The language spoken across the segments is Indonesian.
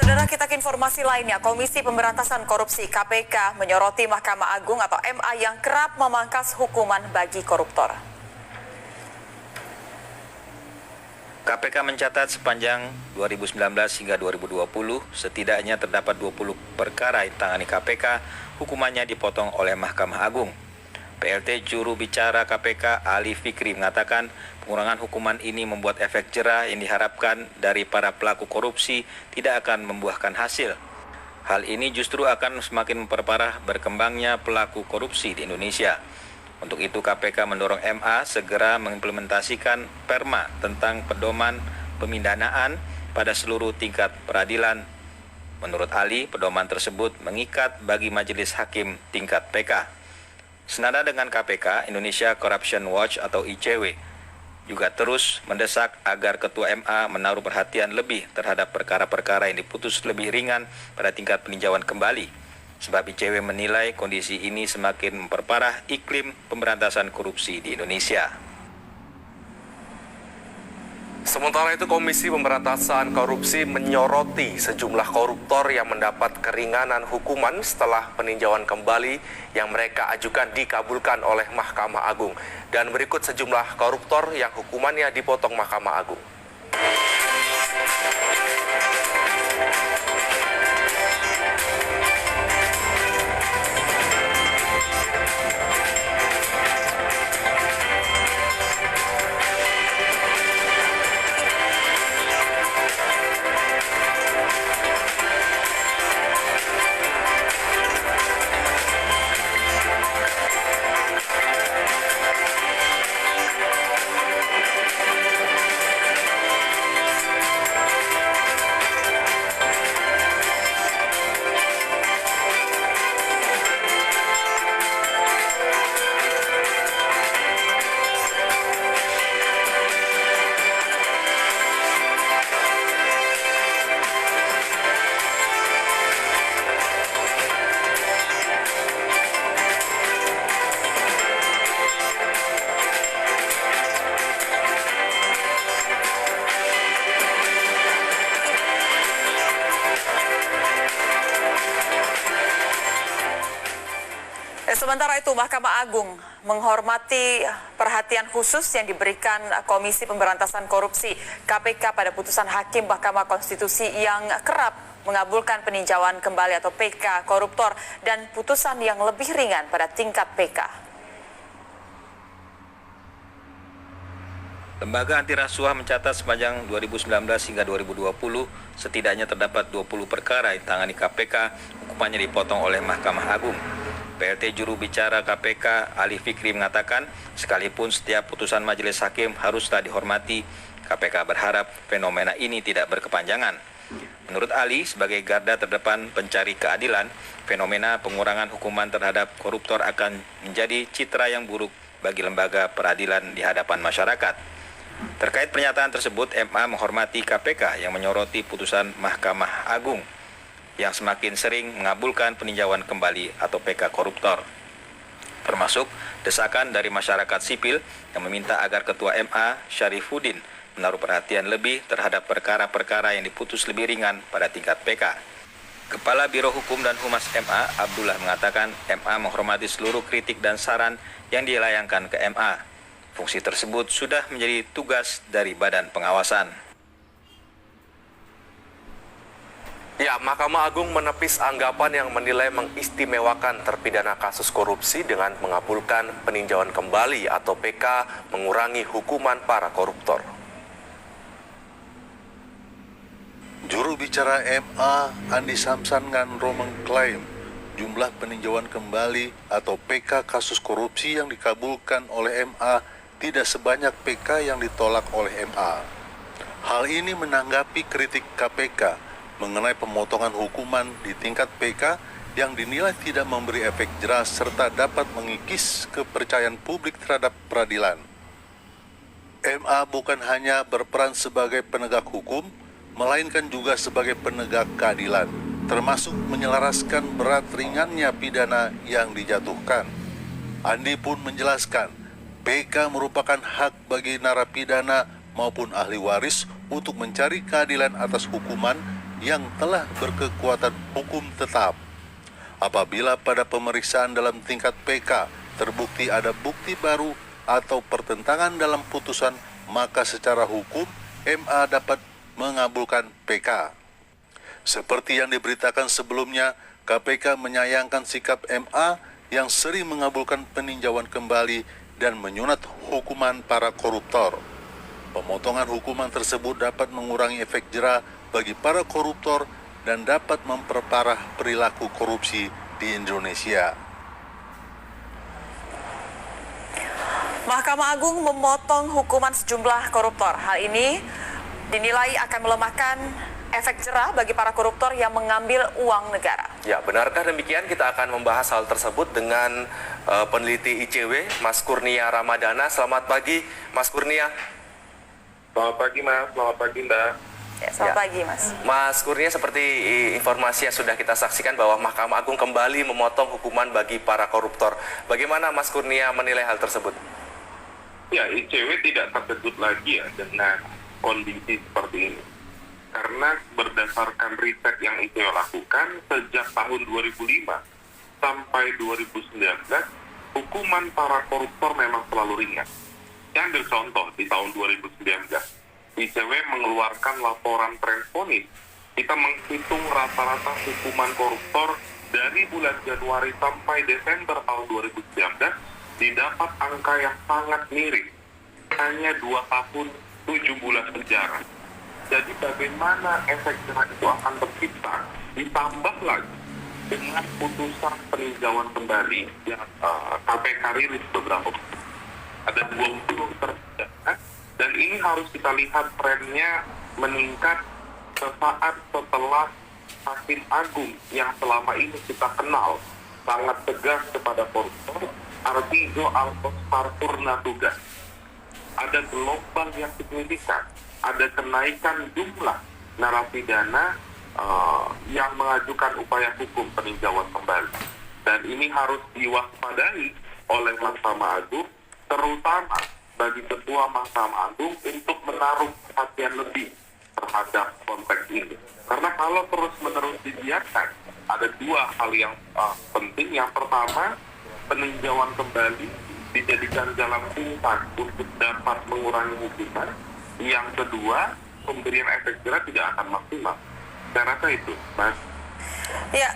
Saudara, kita ke informasi lainnya. Komisi Pemberantasan Korupsi (KPK) menyoroti Mahkamah Agung atau MA yang kerap memangkas hukuman bagi koruptor. KPK mencatat sepanjang 2019 hingga 2020, setidaknya terdapat 20 perkara yang ditangani KPK, hukumannya dipotong oleh Mahkamah Agung. PLT juru bicara KPK Ali Fikri mengatakan pengurangan hukuman ini membuat efek jera yang diharapkan dari para pelaku korupsi tidak akan membuahkan hasil. Hal ini justru akan semakin memperparah berkembangnya pelaku korupsi di Indonesia. Untuk itu KPK mendorong MA segera mengimplementasikan perma tentang pedoman pemindanaan pada seluruh tingkat peradilan. Menurut Ali, pedoman tersebut mengikat bagi majelis hakim tingkat PK. Senada dengan KPK, Indonesia Corruption Watch atau ICW juga terus mendesak agar Ketua MA menaruh perhatian lebih terhadap perkara-perkara yang diputus lebih ringan pada tingkat peninjauan kembali. Sebab ICW menilai kondisi ini semakin memperparah iklim pemberantasan korupsi di Indonesia. Sementara itu, Komisi Pemberantasan Korupsi menyoroti sejumlah koruptor yang mendapat keringanan hukuman setelah peninjauan kembali yang mereka ajukan dikabulkan oleh Mahkamah Agung. Dan berikut sejumlah koruptor yang hukumannya dipotong Mahkamah Agung. Sementara itu, Mahkamah Agung menghormati perhatian khusus yang diberikan Komisi Pemberantasan Korupsi (KPK) pada putusan Hakim Mahkamah Konstitusi yang kerap mengabulkan peninjauan kembali atau PK koruptor dan putusan yang lebih ringan pada tingkat PK. Lembaga anti rasuah mencatat sepanjang 2019 hingga 2020, setidaknya terdapat 20 perkara yang ditangani KPK, hukumannya dipotong oleh Mahkamah Agung. PLT juru bicara KPK Ali Fikri mengatakan, sekalipun setiap putusan majelis hakim haruslah dihormati, KPK berharap fenomena ini tidak berkepanjangan. Menurut Ali, sebagai garda terdepan pencari keadilan, fenomena pengurangan hukuman terhadap koruptor akan menjadi citra yang buruk bagi lembaga peradilan di hadapan masyarakat. Terkait pernyataan tersebut, MA menghormati KPK yang menyoroti putusan Mahkamah Agung yang semakin sering mengabulkan peninjauan kembali atau PK koruptor. Termasuk desakan dari masyarakat sipil yang meminta agar Ketua MA Syarifuddin menaruh perhatian lebih terhadap perkara-perkara yang diputus lebih ringan pada tingkat PK. Kepala Biro Hukum dan Humas MA Abdullah mengatakan MA menghormati seluruh kritik dan saran yang dilayangkan ke MA. Fungsi tersebut sudah menjadi tugas dari Badan Pengawasan. Ya, Mahkamah Agung menepis anggapan yang menilai mengistimewakan terpidana kasus korupsi dengan mengabulkan peninjauan kembali atau PK mengurangi hukuman para koruptor. Juru bicara MA Andi Samsan Nganro mengklaim jumlah peninjauan kembali atau PK kasus korupsi yang dikabulkan oleh MA tidak sebanyak PK yang ditolak oleh MA. Hal ini menanggapi kritik KPK mengenai pemotongan hukuman di tingkat PK yang dinilai tidak memberi efek jera serta dapat mengikis kepercayaan publik terhadap peradilan. MA bukan hanya berperan sebagai penegak hukum, melainkan juga sebagai penegak keadilan, termasuk menyelaraskan berat ringannya pidana yang dijatuhkan. Andi pun menjelaskan, PK merupakan hak bagi narapidana maupun ahli waris untuk mencari keadilan atas hukuman yang telah berkekuatan hukum tetap. Apabila pada pemeriksaan dalam tingkat PK terbukti ada bukti baru atau pertentangan dalam putusan, maka secara hukum MA dapat mengabulkan PK. Seperti yang diberitakan sebelumnya, KPK menyayangkan sikap MA yang sering mengabulkan peninjauan kembali dan menyunat hukuman para koruptor. Pemotongan hukuman tersebut dapat mengurangi efek jera bagi para koruptor dan dapat memperparah perilaku korupsi di Indonesia. Mahkamah Agung memotong hukuman sejumlah koruptor. Hal ini dinilai akan melemahkan efek jera bagi para koruptor yang mengambil uang negara. Ya, benarkah demikian? Kita akan membahas hal tersebut dengan peneliti ICW, Mas Kurnia Ramadana. Selamat pagi, Mas Kurnia. Selamat pagi, Mas. Selamat pagi, Mbak. Ya, selamat pagi, Mas. Mas Kurnia, seperti informasi yang sudah kita saksikan bahwa Mahkamah Agung kembali memotong hukuman bagi para koruptor. Bagaimana Mas Kurnia menilai hal tersebut? Ya, ICW tidak terkejut lagi ya dengan kondisi seperti ini. Karena berdasarkan riset yang ICW lakukan sejak tahun 2005 sampai 2019, hukuman para koruptor memang selalu ringan. Saya ambil contoh di tahun 2019, ICW mengeluarkan laporan tren vonis. Kita menghitung rata-rata hukuman koruptor dari bulan Januari sampai Desember tahun 2019, didapat angka yang sangat miring, hanya 2 tahun 7 bulan penjara. Jadi bagaimana efek jera itu akan tercipta, ditambah lagi dengan putusan peninjauan kembali yang KPK rilis beberapa ada 20 terpidana, dan ini harus kita lihat trennya meningkat sesaat setelah Hakim Agung yang selama ini kita kenal sangat tegas kepada koruptor, Artijo Altos Parpurna tugas. Ada gelombang yang signifikan, ada kenaikan jumlah narapidana yang mengajukan upaya hukum peninjauan kembali. Dan ini harus diwaspadai oleh Mahkamah Agung, terutama bagi Ketua Mahkamah Agung untuk menaruh perhatian lebih terhadap konteks ini. Karena kalau terus-menerus dibiarkan, ada 2 hal yang penting. Yang pertama, peninjauan kembali dijadikan jalan pintas untuk dapat mengurangi hukuman. Yang kedua, pemberian efek jera tidak akan maksimal. Saya rasa itu, Mas. Ya,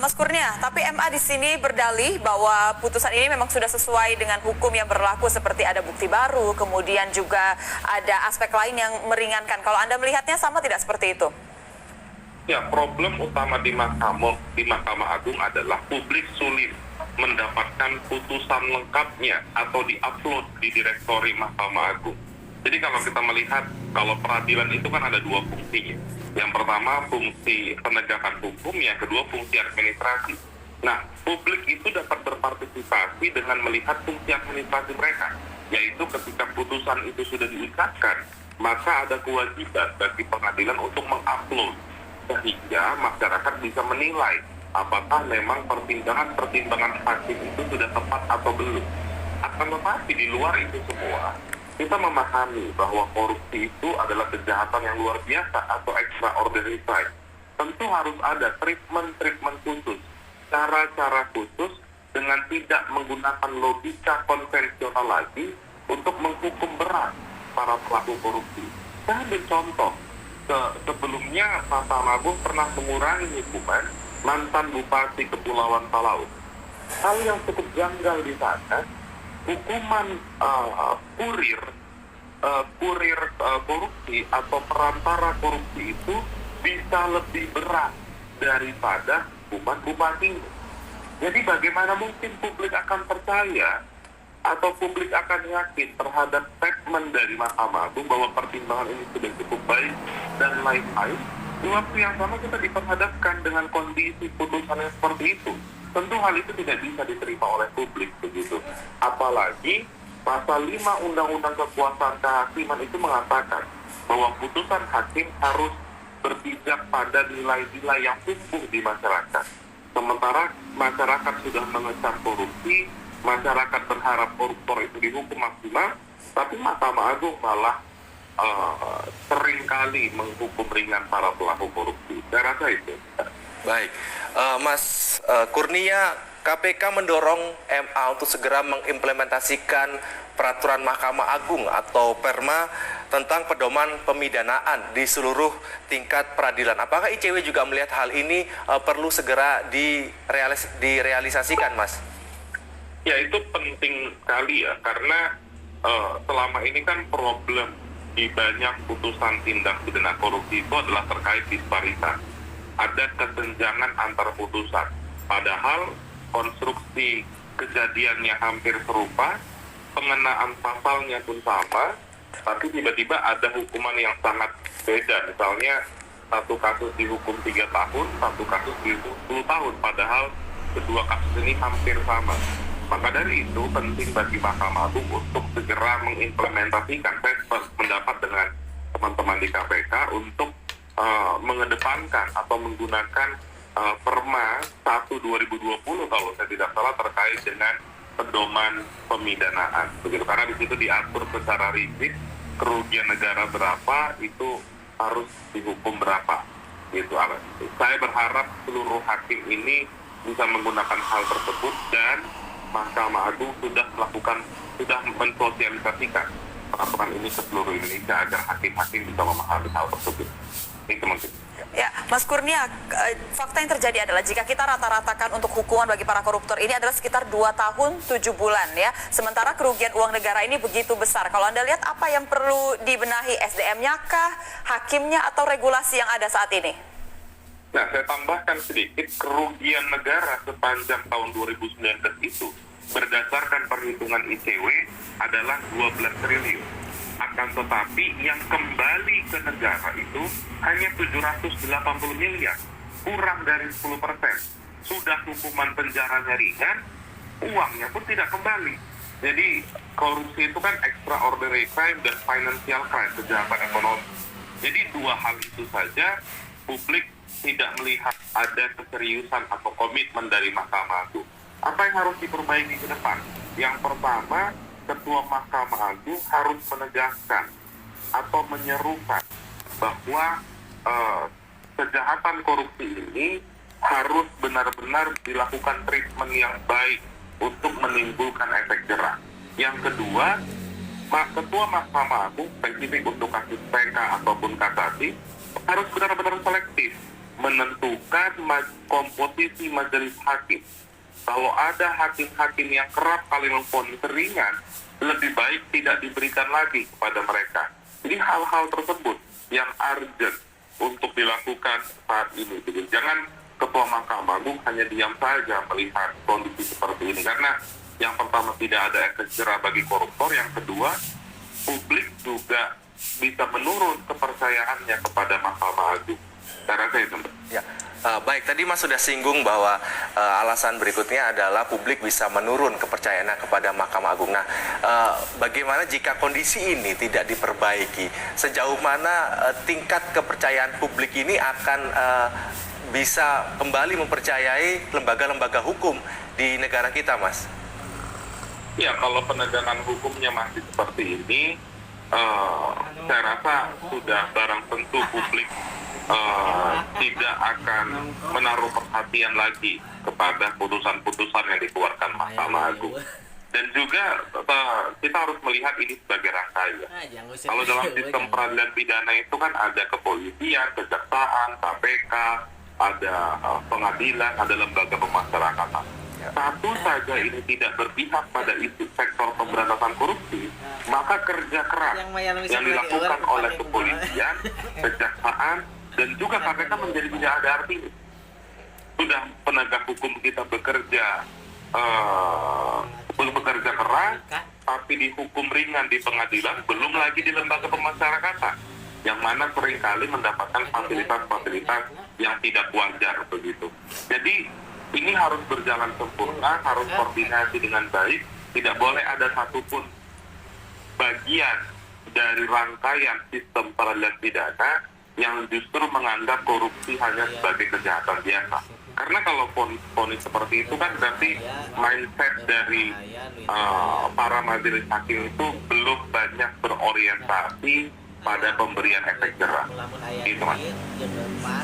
Mas Kurnia, tapi MA di sini berdalih bahwa putusan ini memang sudah sesuai dengan hukum yang berlaku, seperti ada bukti baru, kemudian juga ada aspek lain yang meringankan. Kalau Anda melihatnya sama tidak seperti itu? Ya, problem utama di Mahkamah Agung adalah publik sulit mendapatkan putusan lengkapnya atau diupload di Direktori Mahkamah Agung. Jadi kalau kita melihat, kalau peradilan itu kan ada 2 fungsinya. Yang pertama fungsi penegakan hukum, yang kedua fungsi administrasi. Nah, publik itu dapat berpartisipasi dengan melihat fungsi administrasi mereka, yaitu ketika putusan itu sudah diucapkan, maka ada kewajiban bagi pengadilan untuk mengupload, sehingga masyarakat bisa menilai apakah memang pertimbangan hakim itu sudah tepat atau belum. Akan tetapi di luar itu semua, kita memahami bahwa korupsi itu adalah kejahatan yang luar biasa atau extraordinary crime. Tentu harus ada treatment khusus, cara-cara khusus dengan tidak menggunakan logika konvensional lagi untuk menghukum berat para pelaku korupsi. Saya ambil contoh, sebelumnya Mahkamah Agung pernah mengurangi hukuman mantan Bupati Kepulauan Talaut. Hal yang cukup janggal di sana, hukuman kurir korupsi atau perantara korupsi itu bisa lebih berat daripada hukuman bupati. Jadi bagaimana mungkin publik akan percaya atau publik akan yakin terhadap statement dari Mahkamah Agung bahwa pertimbangan ini sudah cukup baik dan lain-lain, di waktu yang sama kita diperhadapkan dengan kondisi putusan yang seperti itu. Tentu hal itu tidak bisa diterima oleh publik begitu. Apalagi pasal 5 Undang-Undang Kekuasaan Kehakiman itu mengatakan bahwa putusan hakim harus berpijak pada nilai-nilai yang tumbuh di masyarakat. Sementara masyarakat sudah mengecam korupsi, masyarakat berharap koruptor itu dihukum maksimal, tapi Mahkamah Agung malah seringkali menghukum ringan para pelaku korupsi. Saya rasa itu. Baik, Mas Kurnia, KPK mendorong MA untuk segera mengimplementasikan peraturan Mahkamah Agung atau Perma tentang pedoman pemidanaan di seluruh tingkat peradilan. Apakah ICW juga melihat hal ini perlu segera direalisasikan, Mas? Ya, itu penting sekali ya, karena selama ini kan problem di banyak putusan tindak pidana korupsi itu adalah terkait disparitas. Ada kesenjangan antar putusan. Padahal konstruksi kejadiannya hampir serupa, pengenaan pasalnya pun sama, tapi tiba-tiba ada hukuman yang sangat beda. Misalnya satu kasus dihukum 3 tahun, satu kasus dihukum 10 tahun, padahal kedua kasus ini hampir sama. Maka dari itu penting bagi Mahkamah Agung untuk segera mengimplementasikan. Saya mendapat dengan teman-teman di KPK untuk mengedepankan atau menggunakan Perma 1/2020 kalau saya tidak salah terkait dengan pedoman pemidanaan. Begitu, karena di situ diatur secara rigid kerugian negara berapa itu harus dihukum berapa. Gitu. Saya berharap seluruh hakim ini bisa menggunakan hal tersebut dan Mahkamah Agung sudah mensosialisasikan peraturan ini ke seluruh Indonesia agar hakim-hakim bisa memahami hal tersebut. Itu mungkin. Ya, Mas Kurnia, fakta yang terjadi adalah jika kita rata-ratakan untuk hukuman bagi para koruptor ini adalah sekitar 2 tahun 7 bulan ya. Sementara kerugian uang negara ini begitu besar. Kalau Anda lihat apa yang perlu dibenahi, SDM-nya kah, hakimnya atau regulasi yang ada saat ini? Nah, saya tambahkan sedikit, kerugian negara sepanjang tahun 2019 itu berdasarkan perhitungan ICW adalah 12 triliun. Akan tetapi yang kembali ke negara itu hanya 780 miliar, kurang dari 10%. Sudah hukuman penjaranya ringan, uangnya pun tidak kembali. Jadi korupsi itu kan extraordinary crime dan financial crime, kejahatan ekonomi. Jadi dua hal itu saja publik tidak melihat ada keseriusan atau komitmen dari Mahkamah Agung. Apa yang harus diperbaiki ke depan? Yang pertama, Ketua Mahkamah Agung harus menegaskan atau menyerukan bahwa kejahatan korupsi ini harus benar-benar dilakukan treatment yang baik untuk menimbulkan efek jerah. Yang kedua, Ketua Mahkamah Agung spesifik untuk kasus PK ataupun kasasi harus benar-benar selektif menentukan komposisi majelis hakim. Kalau ada hakim-hakim yang kerap kali memvonis ringan, lebih baik tidak diberikan lagi kepada mereka. Jadi hal-hal tersebut yang urgent untuk dilakukan saat ini. Jadi jangan Ketua Mahkamah Agung hanya diam saja melihat kondisi seperti ini. Karena yang pertama tidak ada efek jerah bagi koruptor, yang kedua publik juga bisa menurun kepercayaannya kepada Mahkamah Agung. Saya rasa itu. Ya. Baik, tadi Mas sudah singgung bahwa alasan berikutnya adalah publik bisa menurun kepercayaannya kepada Mahkamah Agung. Nah, bagaimana jika kondisi ini tidak diperbaiki? Sejauh mana tingkat kepercayaan publik ini akan bisa kembali mempercayai lembaga-lembaga hukum di negara kita, Mas? Ya, kalau penegakan hukumnya masih seperti ini, saya rasa sudah barang tentu publik tidak akan menaruh perhatian lagi kepada putusan-putusan yang dikeluarkan Mahkamah Agung. Dan juga kita harus melihat ini sebagai rangkaian. Kalau dalam sistem peradilan pidana itu kan ada kepolisian, kejaksaan, KPK, ada pengadilan, ada lembaga pemasyarakatan. Satu saja ini tidak berpihak pada isu sektor pemberantasan korupsi, maka kerja keras yang dilakukan oleh kepolisian, kejaksaan, dan juga KPK menjadi tidak ada artinya. Sudah penegak hukum kita bekerja keras, tapi dihukum ringan di pengadilan, belum lagi di lembaga pemasyarakatan, yang mana seringkali mendapatkan fasilitas-fasilitas yang tidak wajar begitu. Jadi ini harus berjalan sempurna, harus koordinasi dengan baik, tidak boleh ada satupun bagian dari rangkaian sistem peradilan pidana yang justru menganggap korupsi hanya sebagai kejahatan biasa. Karena kalau vonis seperti itu kan berarti mindset dari para majelis hakim itu belum banyak berorientasi pada pemberian efek jerah. Gitu, Mas.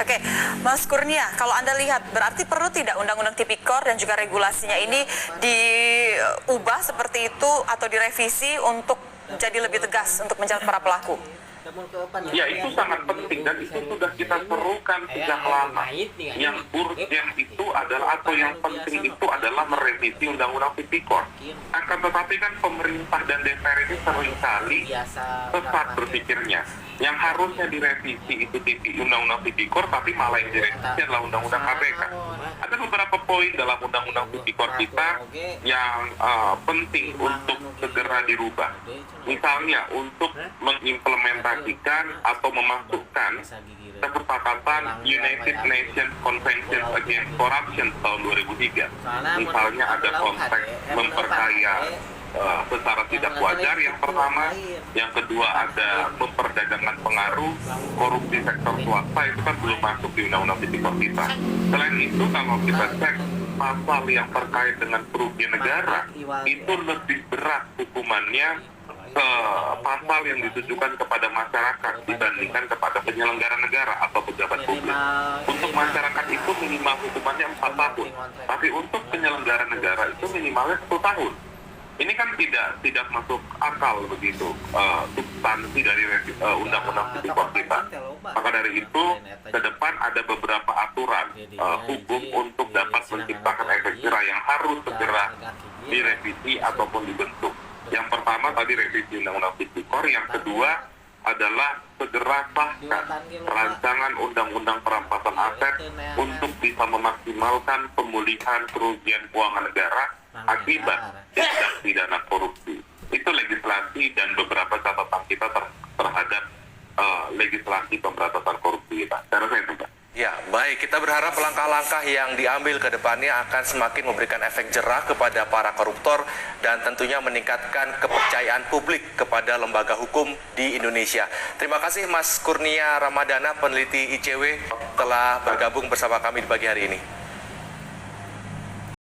Oke, Mas Kurnia, kalau Anda lihat, berarti perlu tidak Undang-Undang Tipikor dan juga regulasinya ini diubah seperti itu atau direvisi untuk jadi lebih tegas untuk menjerat para pelaku? Ya, itu sangat penting dan itu sudah kita serukan sejak lama. Yang urgent itu adalah atau yang penting itu adalah merevisi Undang-Undang Tipikor. Akan tetapi kan pemerintah dan DPR ini seringkali sesat berpikirnya. Yang harusnya direvisi itu Undang-Undang Tipikor, tapi malah yang direvisi adalah Undang-Undang KPK. Ada beberapa poin dalam Undang-Undang Tipikor kita yang penting untuk segera dirubah. Misalnya untuk mengimplementasikan atau memasukkan kesepakatan United Nations Convention Against Corruption tahun 2003. Misalnya ada konteks memperkaya secara tidak wajar yang pertama, yang kedua ada memperdagangkan pengaruh, korupsi sektor swasta itu kan belum masuk di Undang-Undang Tipikor kita. Selain itu kalau kita cek pasal yang terkait dengan kerugian negara itu lebih berat hukumannya ke pasal yang ditujukan kepada masyarakat dibandingkan kepada penyelenggara negara atau pejabat publik. Untuk masyarakat itu minimal hukumannya 4 tahun, tapi untuk penyelenggara negara itu minimalnya 10 tahun. Ini kan tidak masuk akal begitu substansi dari Undang-Undang Tipikor kita. Maka dari itu ke depan ada beberapa aturan hukum untuk dapat menciptakan efek jerah yang harus segera direvisi ataupun dibentuk. Yang pertama tadi revisi Undang-Undang Tipikor, yang kedua adalah segera sahkan rancangan Undang-Undang Perampasan Aset untuk bisa memaksimalkan pemulihan kerugian keuangan negara akibat tindak pidana korupsi. Itu legislasi dan beberapa catatan kita terhadap legislasi pemberantasan korupsi kita. Saya rasa itu, Pak. Ya, baik. Kita berharap langkah-langkah yang diambil ke depannya akan semakin memberikan efek jerah kepada para koruptor dan tentunya meningkatkan kepercayaan publik kepada lembaga hukum di Indonesia. Terima kasih Mas Kurnia Ramadana, peneliti ICW, telah bergabung bersama kami di pagi hari ini.